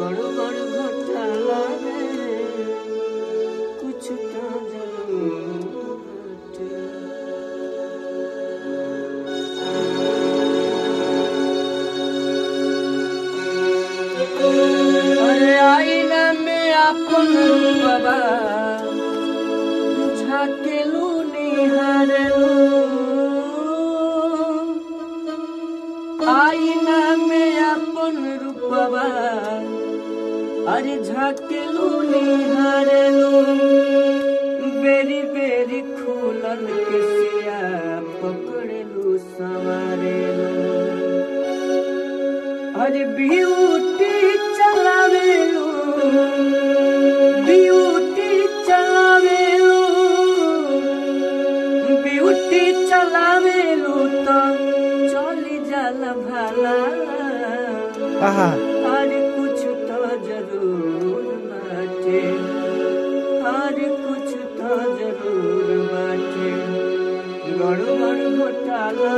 गड़बड़ घोटाला रे कुछ तो जरूर अरे आईना में अपन बाबा झाकेलू निहारेलू आईना में अपन रूपवा अरे झाकेलू निहारेलू बेरी बेरी खुलल के सिया पकड़ेलू संवारेलू अरे ब्यूटी चलावेलू ब्यूटी चलावेलू ब्यूटी चलावेलू तो चली जाला भाला अरे कुछ तो जरूर बाटे अरे कुछ तो जरूर बाटे गड़बड़ घोटाला